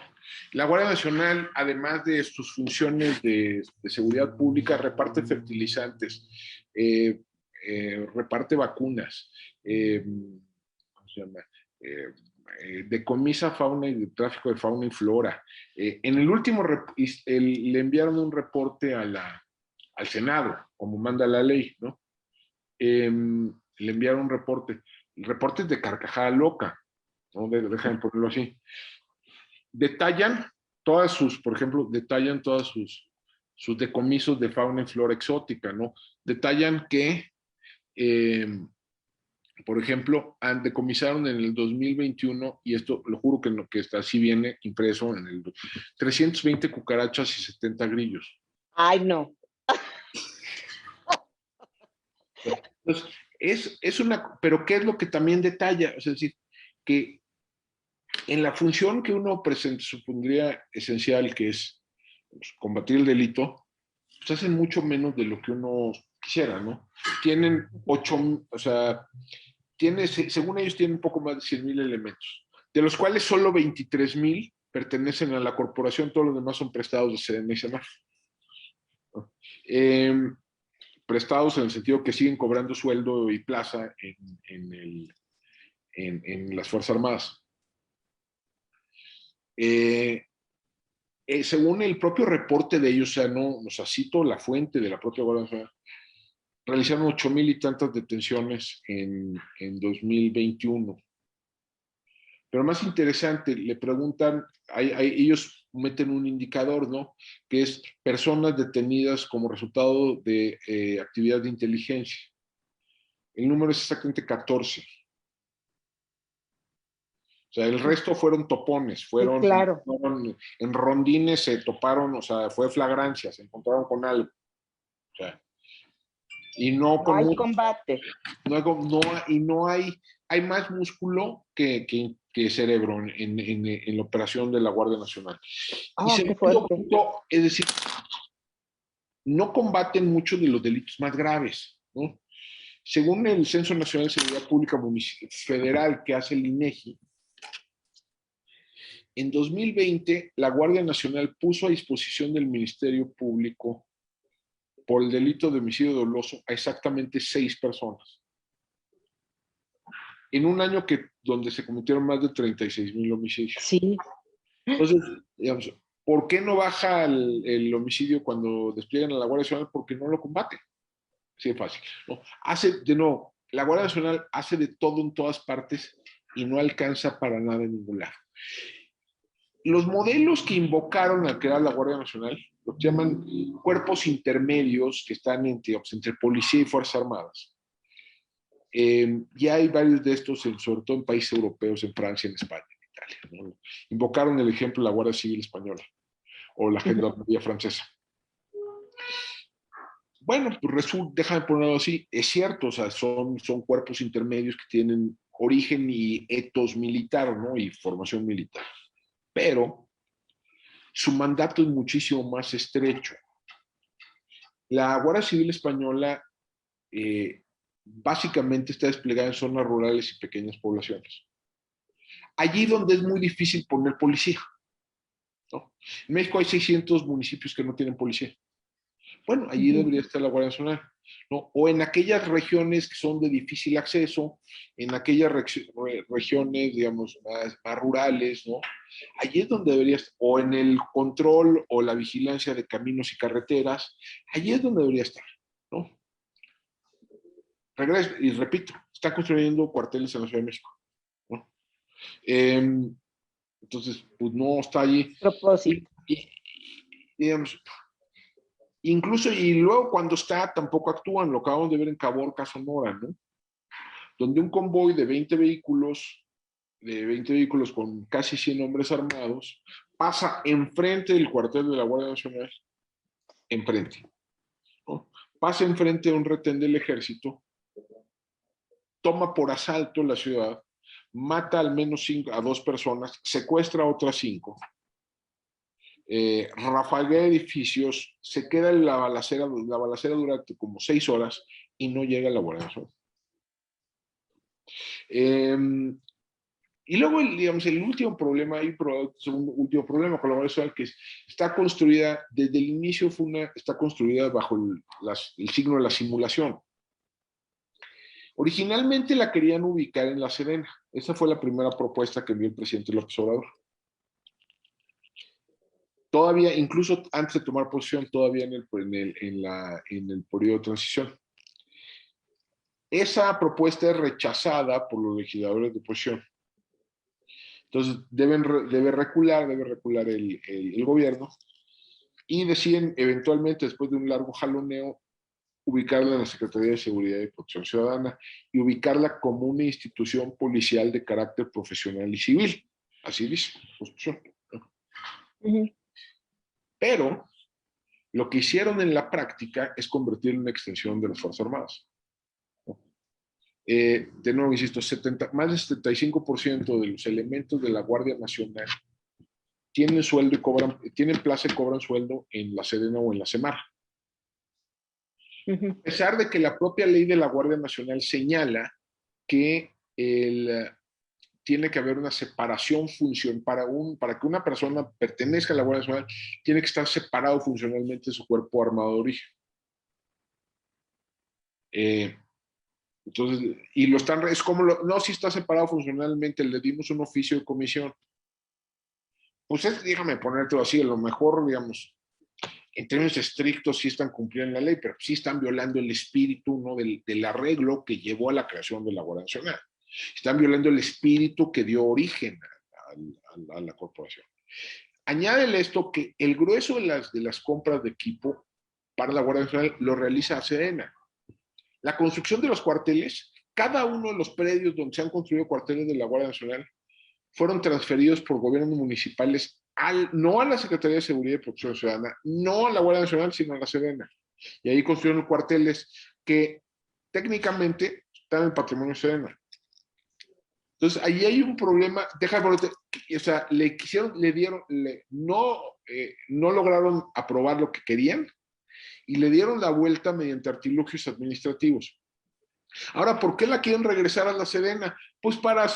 La Guardia Nacional, además de sus funciones de seguridad pública, reparte fertilizantes, reparte vacunas, ¿cómo se llama? Decomisa fauna y de tráfico de fauna y flora. En el último, le enviaron un reporte al Senado, como manda la ley, ¿no? Le enviaron un reporte. El reporte es de carcajada loca, ¿no? Déjame ponerlo así. Detallan todas sus, por ejemplo, detallan todas sus decomisos de fauna y flora exótica, ¿no? Detallan que, por ejemplo, decomisaron en el 2021, y esto lo juro que, no, que está, así viene impreso en el 320 cucarachas y 70 grillos. Ay, no. Entonces, es una, pero ¿qué es lo que también detalla? Es decir, que en la función que uno presenta, supondría esencial, que es pues, combatir el delito, pues hacen mucho menos de lo que uno quisiera, ¿no? Tienen 8, o sea, según ellos tienen un poco más de 100,000 elementos, de los cuales solo 23,000 pertenecen a la corporación, todos los demás son prestados de Sedena y Senar. ¿No? Prestados en el sentido que siguen cobrando sueldo y plaza en las Fuerzas Armadas. Según el propio reporte de ellos, o sea, no cito la fuente de la propia Guardia Nacional, realizaron 8,000 y tantas detenciones en 2021. Pero más interesante, le preguntan, ellos meten un indicador, ¿no? Que es personas detenidas como resultado de actividad de inteligencia. El número es exactamente 14. O sea, el resto fueron topones, Sí, claro. fueron en rondines se toparon, o sea, fue flagrancia, se encontraron con algo. O sea, y no No con hay mucho, combate. y no hay más músculo que cerebro en la operación de la Guardia Nacional. Y Oh, qué segundo fuerte. punto, es decir, no combaten muchos de los delitos más graves, ¿no? Según el Censo Nacional de Seguridad Pública Federal que hace el INEGI, en 2020 la Guardia Nacional puso a disposición del Ministerio Público por el delito de homicidio doloso a exactamente 6 personas. En un año donde se cometieron más de 36,000 homicidios. Sí. Entonces, digamos, ¿por qué no baja el homicidio cuando despliegan a la Guardia Nacional? Porque no lo combate. Así de fácil, ¿no? La Guardia Nacional hace de todo en todas partes y no alcanza para nada en ningún lado. Los modelos que invocaron al crear la Guardia Nacional, lo que llaman cuerpos intermedios que están entre policía y Fuerzas Armadas. Ya hay varios de estos, sobre todo en países europeos, en Francia, en España, en Italia, ¿no? Invocaron el ejemplo de la Guardia Civil Española o la Gendarmería Francesa. Bueno, pues déjame ponerlo así, es cierto, o sea, son cuerpos intermedios que tienen origen y etos militar, ¿no? Y formación militar. Pero su mandato es muchísimo más estrecho. La Guardia Civil Española básicamente está desplegada en zonas rurales y pequeñas poblaciones. Allí donde es muy difícil poner policía, ¿no? En México hay 600 municipios que no tienen policía. Bueno, allí debería estar la Guardia Nacional, ¿no? O en aquellas regiones que son de difícil acceso, en aquellas regiones, digamos, más rurales, ¿no? Allí es donde debería estar, o en el control o la vigilancia de caminos y carreteras, allí es donde debería estar, ¿no? Regreso y repito, está construyendo cuarteles en la Ciudad de México, ¿no? Entonces, pues no está allí. Propósito. Y, digamos, incluso, y luego cuando está, tampoco actúan, lo acabamos de ver en Caborca, Sonora, ¿no? Donde un convoy de 20 vehículos con casi 100 hombres armados, pasa enfrente del cuartel de la Guardia Nacional, enfrente, ¿no? Pasa enfrente de un retén del ejército, toma por asalto la ciudad, mata al menos a 2 personas, secuestra a otras 5, rafaguea edificios, se queda en la balacera durante como 6 horas y no llega a la Guardia Nacional. Y luego, digamos, el último problema, un último problema con la Guardia Nacional, que está construida, desde el inicio está construida bajo el signo de la simulación. Originalmente la querían ubicar en La Serena. Esa fue la primera propuesta que envió el presidente López Obrador. Todavía, incluso antes de tomar posición, todavía en el periodo de transición. Esa propuesta es rechazada por los legisladores de oposición. Entonces, debe recular el gobierno y deciden eventualmente, después de un largo jaloneo, ubicarla en la Secretaría de Seguridad y Protección Ciudadana y ubicarla como una institución policial de carácter profesional y civil. Así dice la Constitución. Pero lo que hicieron en la práctica es convertirla en una extensión de las Fuerzas Armadas. De nuevo, insisto, más del 75% de los elementos de la Guardia Nacional tienen sueldo tienen plaza y cobran sueldo en la Sedena o en la Semar. A pesar de que la propia ley de la Guardia Nacional señala que tiene que haber una separación para que una persona pertenezca a la Guardia Nacional, tiene que estar separado funcionalmente de su cuerpo armado de origen. Entonces, y es como, no, si está separado funcionalmente, le dimos un oficio de comisión. Pues déjame ponértelo así, a lo mejor, digamos, en términos estrictos sí están cumpliendo la ley, pero sí están violando el espíritu, ¿no? del arreglo que llevó a la creación de la Guardia Nacional. Están violando el espíritu que dio origen a la corporación. Añádele esto que el grueso de las compras de equipo para la Guardia Nacional lo realiza Sedena. La construcción de los cuarteles, cada uno de los predios donde se han construido cuarteles de la Guardia Nacional, fueron transferidos por gobiernos municipales no a la Secretaría de Seguridad y Protección Ciudadana, no a la Guardia Nacional, sino a la Sedena. Y ahí construyeron cuarteles que técnicamente están en el patrimonio Sedena. Entonces, ahí hay un problema, o sea, no lograron aprobar lo que querían y le dieron la vuelta mediante artilugios administrativos. Ahora, ¿por qué la quieren regresar a la Sedena? Pues para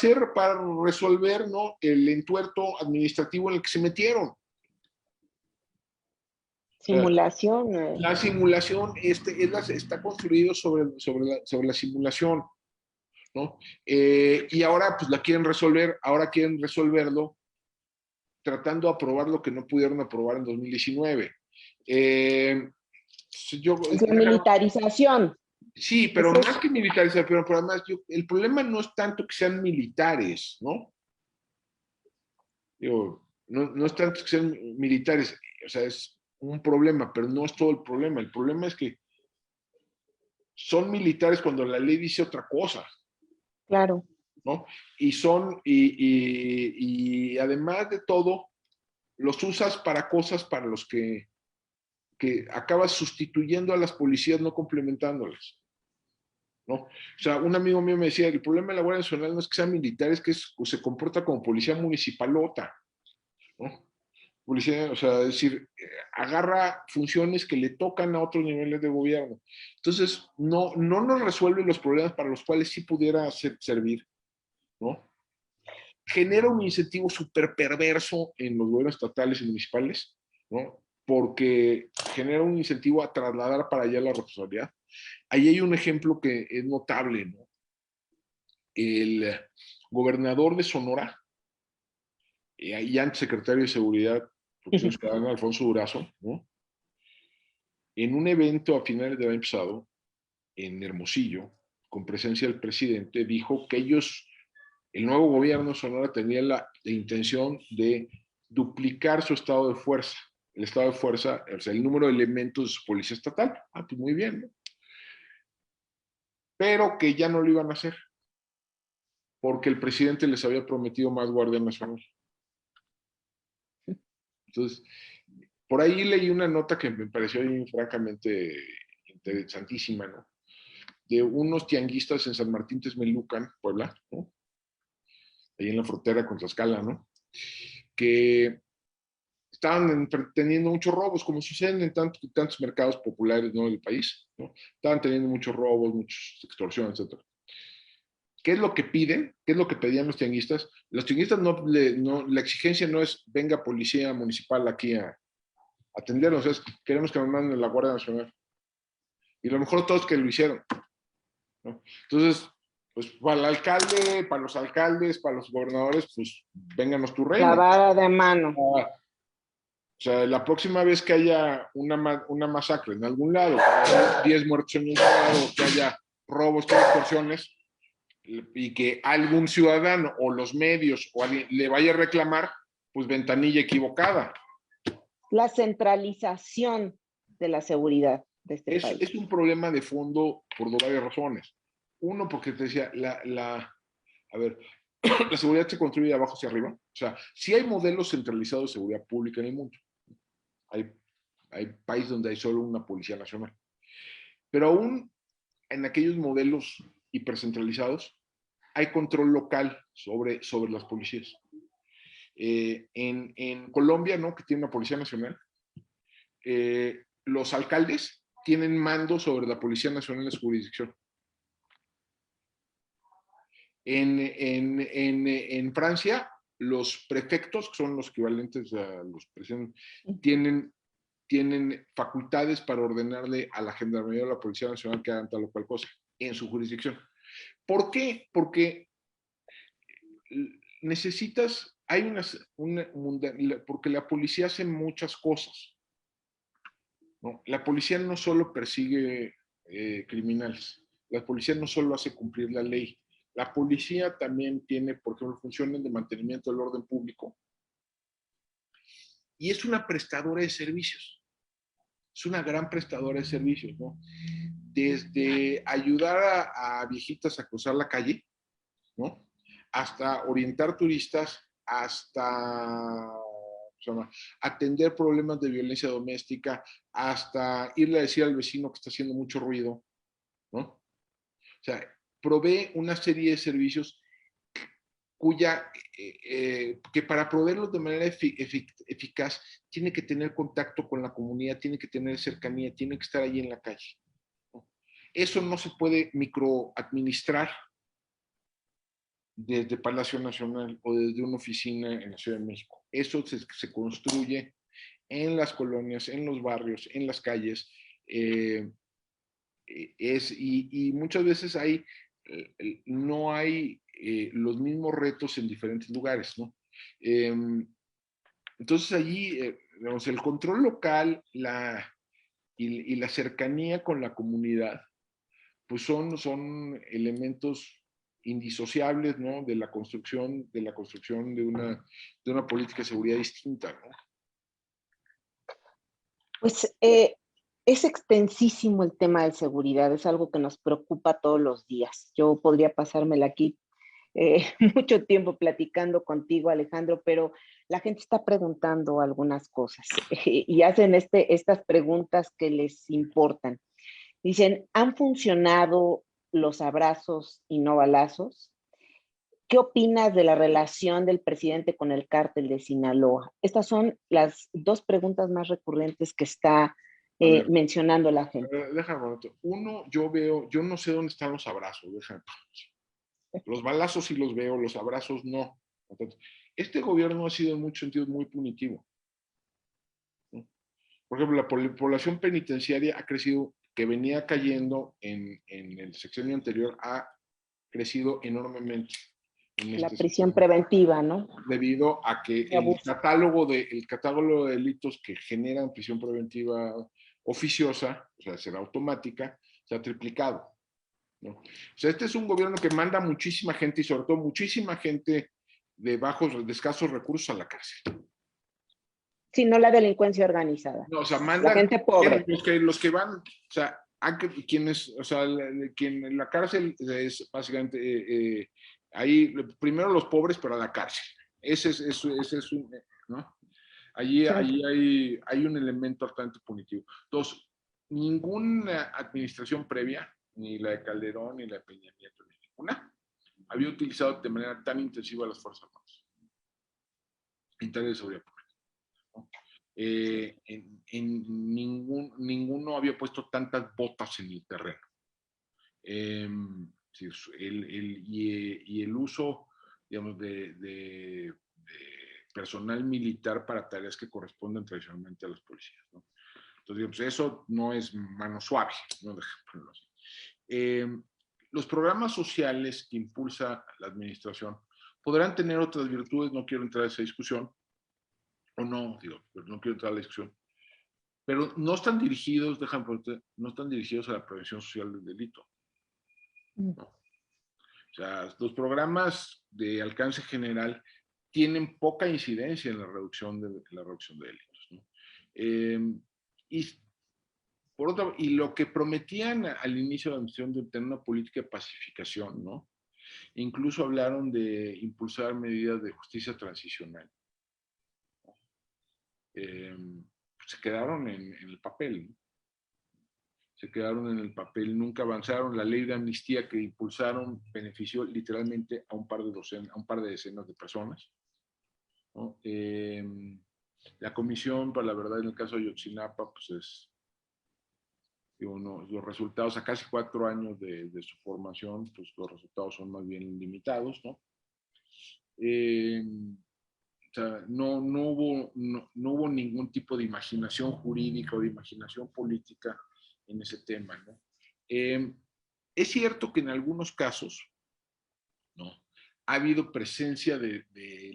resolver, ¿no?, el entuerto administrativo en el que se metieron. Simulación. La simulación está construido sobre la simulación, ¿no? Y ahora pues quieren resolverlo tratando de aprobar lo que no pudieron aprobar en 2019. Es la militarización. Sí, pero más que militarizar, pero además el problema no es tanto que sean militares, ¿no? No es tanto que sean militares, o sea, es un problema, pero no es todo el problema. El problema es que son militares cuando la ley dice otra cosa. Claro. ¿No? Y además de todo, los usas para cosas para los que acabas sustituyendo a las policías, no complementándolas, ¿no? O sea, un amigo mío me decía, el problema de la Guardia Nacional no es que sean militares, que se comporta como policía municipalota, ¿no? Policía, o sea, es decir, agarra funciones que le tocan a otros niveles de gobierno. Entonces, no nos resuelve los problemas para los cuales sí pudiera servir, ¿no? Genera un incentivo súper perverso en los gobiernos estatales y municipales, ¿no? Porque genera un incentivo a trasladar para allá la responsabilidad. Ahí hay un ejemplo que es notable, ¿no? El gobernador de Sonora, y antes secretario de Seguridad, Protección Ciudadana, Alfonso Durazo, ¿no?, en un evento a finales del año pasado, en Hermosillo, con presencia del presidente, dijo que el nuevo gobierno de Sonora tenía la intención de duplicar su estado de fuerza. El estado de fuerza, o sea, el número de elementos de su policía estatal. Ah, pues muy bien, ¿no? Pero que ya no lo iban a hacer, porque el presidente les había prometido más Guardia Nacional. Entonces, por ahí leí una nota que me pareció francamente interesantísima, ¿no?, de unos tianguistas en San Martín Texmelucan, Puebla, ¿no?, ahí en la frontera con Tlaxcala, ¿no?, que estaban teniendo muchos robos, como suceden en tantos mercados populares, ¿no?, del país, ¿no? Estaban teniendo muchos robos, muchas extorsiones, etc. ¿Qué es lo que piden? ¿Qué es lo que pedían los tianguistas? Los tianguistas la exigencia no es venga policía municipal aquí a atendernos, es queremos que nos manden la Guardia Nacional. Y lo mejor de todo es que lo hicieron, ¿no? Entonces, pues para el alcalde, para los alcaldes, para los gobernadores, pues vénganos tu reino. La vara de mano. O sea, la próxima vez que haya una masacre en algún lado, que haya 10 muertos en un lado, que haya robos, que haya extorsiones, y que algún ciudadano o los medios o alguien le vaya a reclamar, pues ventanilla equivocada. La centralización de la seguridad de este país. Es un problema de fondo por varias razones. Uno, porque te decía, a ver, la seguridad se construye de abajo hacia arriba. O sea, sí hay modelos centralizados de seguridad pública en el mundo. Hay países donde hay solo una policía nacional. Pero aún en aquellos modelos hipercentralizados, hay control local sobre las policías. En Colombia, ¿no?, que tiene una policía nacional, los alcaldes tienen mando sobre la Policía Nacional en su jurisdicción. En Francia, los prefectos, que son los equivalentes a los presidentes, tienen facultades para ordenarle a la Gendarmería o a la Policía Nacional que hagan tal o cual cosa en su jurisdicción. ¿Por qué? Porque necesitas, porque la policía hace muchas cosas, ¿no? La policía no solo persigue criminales, la policía no solo hace cumplir la ley, la policía también tiene, por ejemplo, funciones de mantenimiento del orden público y es una prestadora de servicios. Es una gran prestadora de servicios, ¿no? Desde ayudar a viejitas a cruzar la calle, ¿no?, hasta orientar turistas hasta atender problemas de violencia doméstica, hasta irle a decir al vecino que está haciendo mucho ruido, ¿no? O sea, provee una serie de servicios que para proveerlos de manera eficaz tiene que tener contacto con la comunidad, tiene que tener cercanía, tiene que estar ahí en la calle, ¿no? Eso no se puede microadministrar desde Palacio Nacional o desde una oficina en la Ciudad de México. Eso se construye en las colonias, en los barrios, en las calles, y muchas veces no hay los mismos retos en diferentes lugares, ¿no? Entonces allí, digamos, el control local y la cercanía con la comunidad, pues son elementos indisociables, ¿no? De la construcción de una política de seguridad distinta, ¿no? Pues es extensísimo el tema de seguridad, es algo que nos preocupa todos los días. Yo podría pasármela aquí mucho tiempo platicando contigo, Alejandro, pero la gente está preguntando algunas cosas y hacen estas preguntas que les importan. Dicen, ¿han funcionado los abrazos y no balazos? ¿Qué opinas de la relación del presidente con el cártel de Sinaloa? Estas son las dos preguntas más recurrentes que está mencionando la gente. Déjame, uno, yo no sé dónde están los abrazos, déjame. Los balazos sí los veo, los abrazos no. Este gobierno ha sido en muchos sentidos muy punitivo, ¿no? Por ejemplo, la población penitenciaria ha crecido, que venía cayendo en el sexenio anterior, ha crecido enormemente. La prisión preventiva, ¿no? Debido a que el catálogo de delitos que generan prisión preventiva oficiosa, o sea, será automática, se ha triplicado, ¿no? O sea, este es un gobierno que manda muchísima gente y sobre todo muchísima gente de escasos recursos a la cárcel. Sí, no la delincuencia organizada. No, o sea, la gente pobre. Los que van, o sea, quienes, o sea, quien en la cárcel es básicamente ahí, primero los pobres, pero a la cárcel. Ese es un, ¿no? Allí hay un elemento bastante punitivo. Entonces, ninguna administración previa, ni la de Calderón, ni la de Peña Nieto, ni ninguna, había utilizado de manera tan intensiva las Fuerzas Armadas en tareas de seguridad pública, ¿no? Ninguno había puesto tantas botas en el terreno. Y el uso, digamos, de personal militar para tareas que corresponden tradicionalmente a los policías, ¿no? Entonces, pues eso no es mano suave, ¿no? Los programas sociales que impulsa la administración podrán tener otras virtudes, no quiero entrar a esa discusión, o no, digo, no quiero entrar a la discusión, pero no están dirigidos, no están dirigidos a la prevención social del delito, ¿no? O sea, los programas de alcance general tienen poca incidencia en la reducción de delitos, ¿no? Y lo que prometían al inicio de la administración de tener una política de pacificación, ¿no? Incluso hablaron de impulsar medidas de justicia transicional. Se quedaron en el papel, ¿no? Se quedaron en el papel, nunca avanzaron. La ley de amnistía que impulsaron benefició literalmente a un par de decenas de personas, ¿no? La comisión, para la verdad, en el caso de Ayotzinapa, pues los resultados, a casi 4 años de su formación, pues los resultados son más bien limitados, ¿no? O sea, no hubo ningún tipo de imaginación jurídica o de imaginación política en ese tema, ¿no? Es cierto que en algunos casos, ¿no?, ha habido presencia de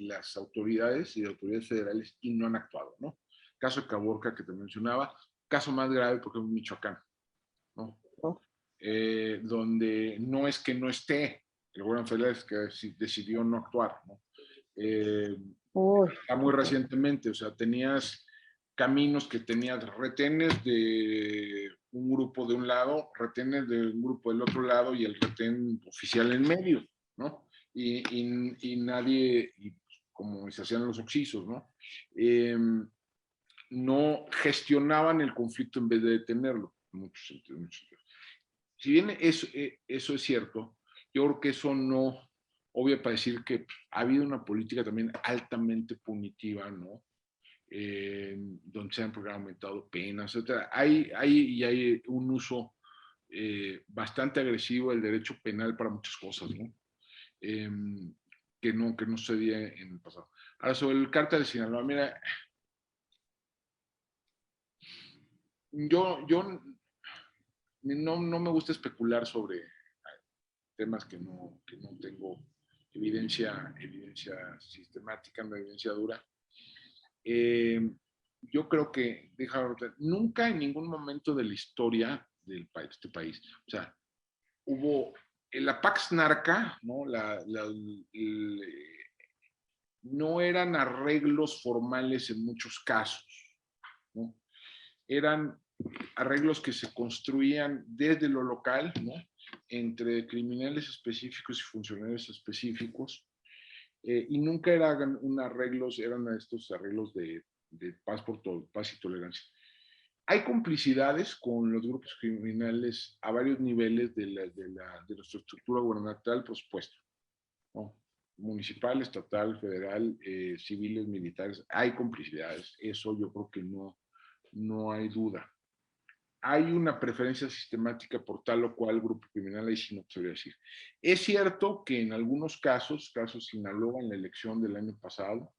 las autoridades y de autoridades federales y no han actuado, ¿no? Caso de Caborca que te mencionaba, caso más grave porque es Michoacán, ¿no? Donde no es que no esté, el gobierno federal es que decidió no actuar, ¿no? Muy recientemente, o sea, tenías caminos que tenías retenes de un grupo de un lado, retenes de un grupo del otro lado y el retén oficial en medio, ¿no? Y nadie, y como se hacían los oxisos, ¿no? No gestionaban el conflicto en vez de detenerlo, en muchos sentidos. Si bien eso es cierto, yo creo que eso no obvia para decir que ha habido una política también altamente punitiva, ¿no? Donde se han aumentado penas, etc. Hay un uso bastante agresivo del derecho penal para muchas cosas, ¿no? Que no se dio en el pasado. Ahora, sobre el cártel de Sinaloa, mira, yo no me gusta especular sobre temas que no tengo evidencia sistemática, no evidencia dura. Yo creo que, nunca en ningún momento de la historia de este país, o sea, hubo la Pax Narca, ¿no? No eran arreglos formales en muchos casos, ¿no? Eran arreglos que se construían desde lo local, ¿no? Entre criminales específicos y funcionarios específicos, y nunca eran eran estos arreglos de paz y tolerancia. Hay complicidades con los grupos criminales a varios niveles de nuestra estructura gubernamental, por supuesto, ¿no? Municipal, estatal, federal, civiles, militares, hay complicidades, eso yo creo que no hay duda. Hay una preferencia sistemática por tal o cual grupo criminal, ahí sí no podría decir. Es cierto que en algunos casos Sinaloa en la elección del año pasado,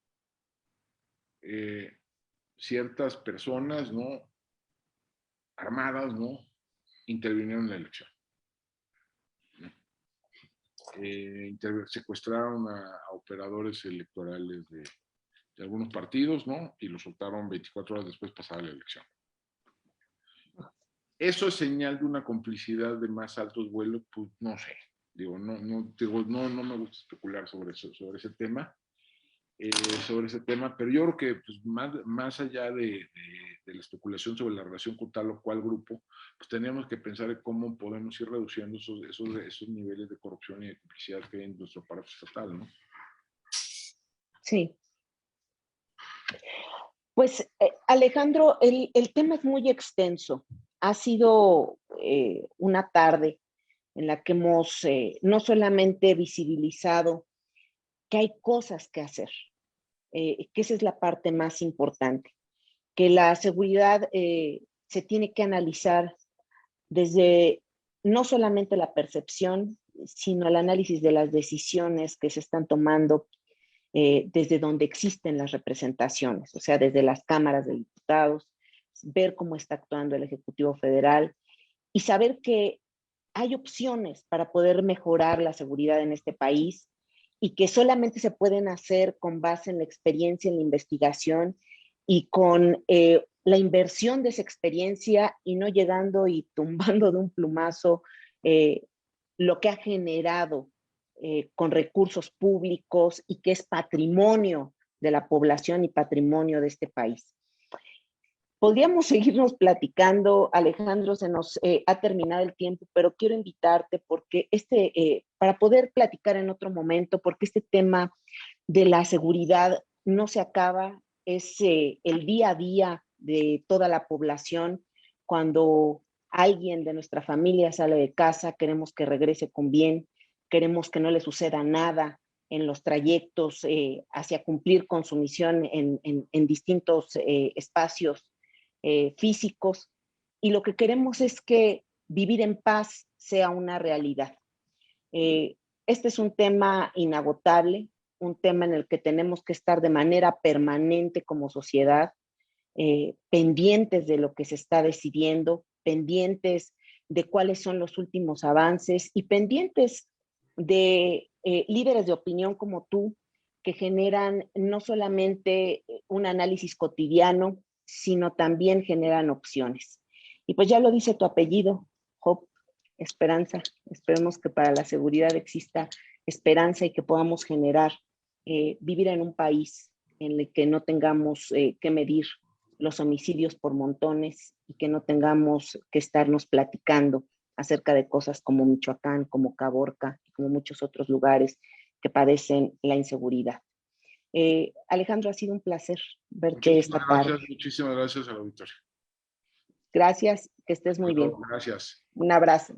ciertas personas, ¿no? Armadas, ¿no? Intervinieron en la elección. Secuestraron a operadores electorales de algunos partidos, ¿no? Y los soltaron 24 horas después pasada la elección. ¿Eso es señal de una complicidad de más altos vuelos? Pues no sé. Digo, no me gusta especular sobre ese tema. Pero yo creo que pues, más allá de la especulación sobre la relación con tal o cual grupo, pues tenemos que pensar en cómo podemos ir reduciendo esos niveles de corrupción y de complicidad que hay en nuestro aparato estatal, ¿no? Sí. Pues Alejandro, el tema es muy extenso. Ha sido una tarde en la que hemos no solamente visibilizado que hay cosas que hacer, que esa es la parte más importante, que la seguridad se tiene que analizar desde no solamente la percepción, sino el análisis de las decisiones que se están tomando desde donde existen las representaciones, o sea, desde las cámaras de diputados, ver cómo está actuando el Ejecutivo Federal y saber que hay opciones para poder mejorar la seguridad en este país y que solamente se pueden hacer con base en la experiencia, en la investigación y con la inversión de esa experiencia y no llegando y tumbando de un plumazo lo que ha generado con recursos públicos y que es patrimonio de la población y patrimonio de este país. Podríamos seguirnos platicando, Alejandro, se nos ha terminado el tiempo, pero quiero invitarte porque para poder platicar en otro momento, porque este tema de la seguridad no se acaba, es el día a día de toda la población. Cuando alguien de nuestra familia sale de casa, queremos que regrese con bien, queremos que no le suceda nada en los trayectos hacia cumplir con su misión en distintos espacios físicos, y lo que queremos es que vivir en paz sea una realidad. Este es un tema inagotable, un tema en el que tenemos que estar de manera permanente como sociedad, pendientes de lo que se está decidiendo, pendientes de cuáles son los últimos avances y pendientes de líderes de opinión como tú, que generan no solamente un análisis cotidiano, sino también generan opciones. Y pues ya lo dice tu apellido, Hope, esperanza. Esperemos que para la seguridad exista esperanza y que podamos generar, vivir en un país en el que no tengamos que medir los homicidios por montones y que no tengamos que estarnos platicando acerca de cosas como Michoacán, como Caborca, como muchos otros lugares que padecen la inseguridad. Alejandro, ha sido un placer verte esta tarde. Muchísimas gracias al auditorio. Gracias, que estés muy bien. Gracias. Un abrazo.